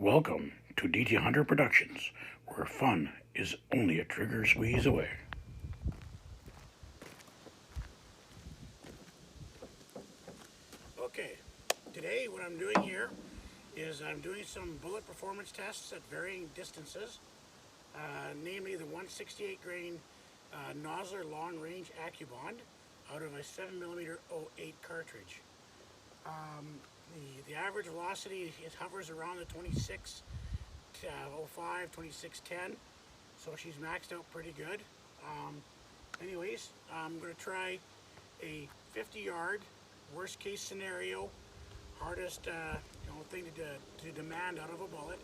Welcome to DT Hunter Productions, where fun is only a trigger squeeze away. Okay, today what I'm doing here is I'm doing some bullet performance tests at varying distances, namely the 168 grain Nosler long range Accubond out of a 7mm 08 cartridge. The average velocity hovers around the 26.05, 26.10, so she's maxed out pretty good. Anyways, I'm going to try a 50-yard, worst case scenario, hardest thing to demand out of a bullet.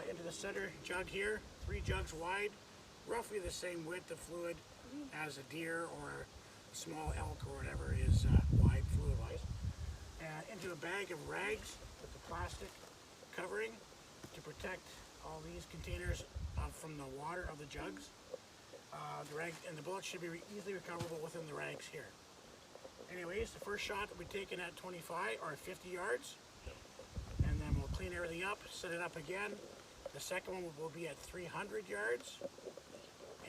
Into the center jug here, 3 jugs wide, roughly the same width of fluid as a deer or a small elk or whatever is wide fluid-wise. Into a bag of rags with the plastic covering to protect all these containers from the water of the jugs. The rag and the bullets should be easily recoverable within the rags here. Anyways, the first shot will be taken at 25 or 50 yards, and then we'll clean everything up, set it up again. The second one will be at 300 yards,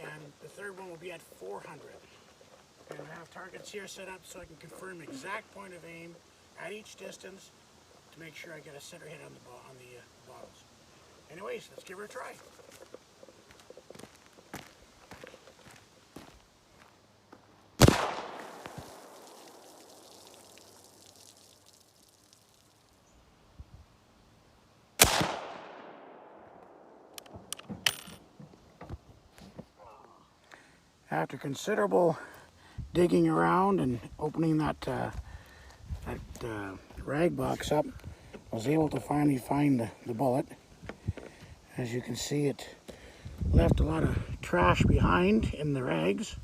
and the third one will be at 400. And I have targets here set up so I can confirm exact point of aim at each distance to make sure I get a center hit on the bottles. Anyways, let's give her a try. After considerable digging around and opening that rag box up, I was able to finally find the bullet. As you can see, it left a lot of trash behind in the rags,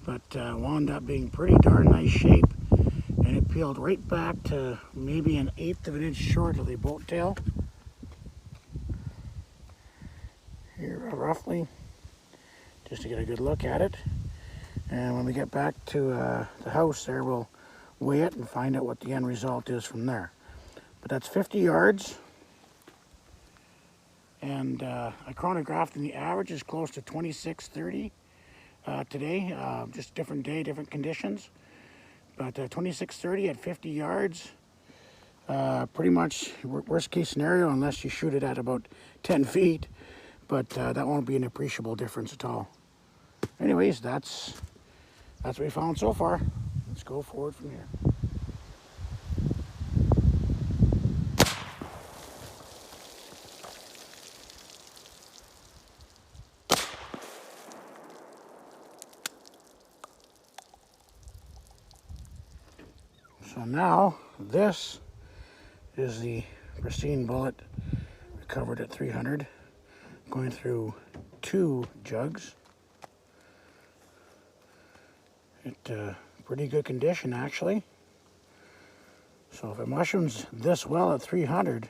but wound up being pretty darn nice shape, and it peeled right back to maybe 1/8 of an inch short of the boat tail. Here, roughly, just to get a good look at it. And when we get back to the house there, we'll weigh it and find out what the end result is from there. But that's 50 yards. And I chronographed, and the average is close to 26:30 today. Just different day, different conditions. But 26:30 at 50 yards, pretty much worst case scenario unless you shoot it at about 10 feet. But that won't be an appreciable difference at all. Anyways, that's what we found so far. Let's go forward from here. So now, this is the pristine bullet recovered at 300, going through 2 jugs. It pretty good condition, actually. So if it mushrooms this well at 300,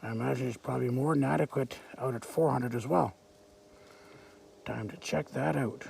I imagine it's probably more than adequate out at 400 as well. Time to check that out.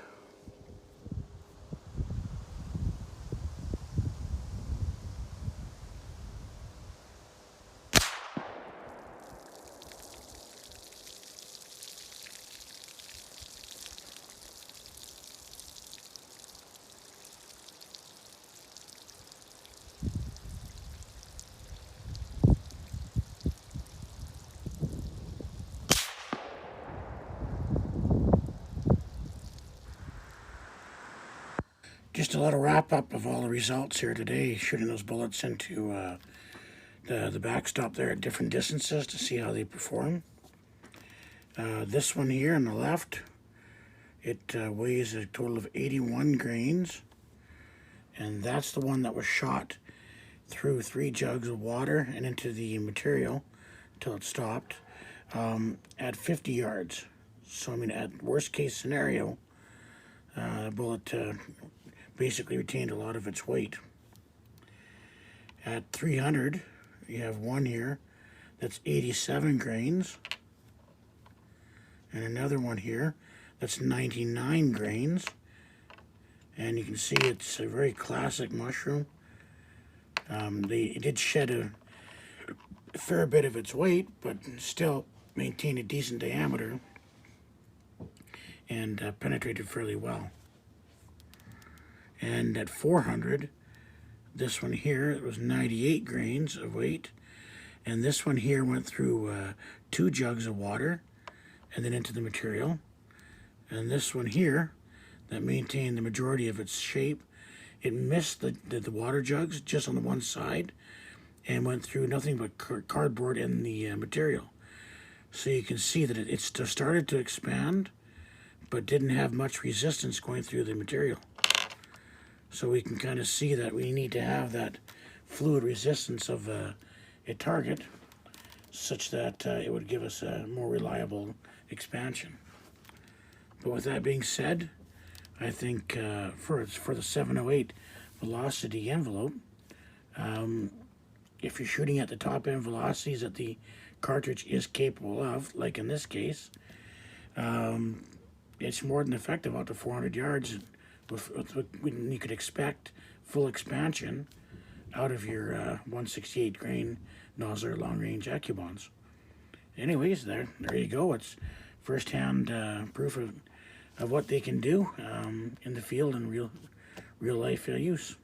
Just a little wrap up of all the results here today, shooting those bullets into the backstop there at different distances to see how they perform. This one here on the left, it weighs a total of 81 grains, and that's the one that was shot through 3 jugs of water and into the material until it stopped at 50 yards. So I mean, at worst case scenario, the bullet basically retained a lot of its weight. At 300, you have one here that's 87 grains, and another one here that's 99 grains. And you can see it's a very classic mushroom. It did shed a a fair bit of its weight, but still maintained a decent diameter and penetrated fairly well. And at 400, this one here, it was 98 grains of weight, and this one here went through 2 jugs of water and then into the material. And this one here, that maintained the majority of its shape, it missed the water jugs just on the one side and went through nothing but cardboard and the material. So you can see that it started to expand, but didn't have much resistance going through the material. So we can kind of see that we need to have that fluid resistance of a target such that it would give us a more reliable expansion. But with that being said, I think for the 708 velocity envelope, if you're shooting at the top end velocities that the cartridge is capable of, like in this case, it's more than effective out to 400 yards. You could expect full expansion out of your 168 grain Nosler long range Accubonds. Anyways, there you go. It's first-hand proof of what they can do in the field and real life use.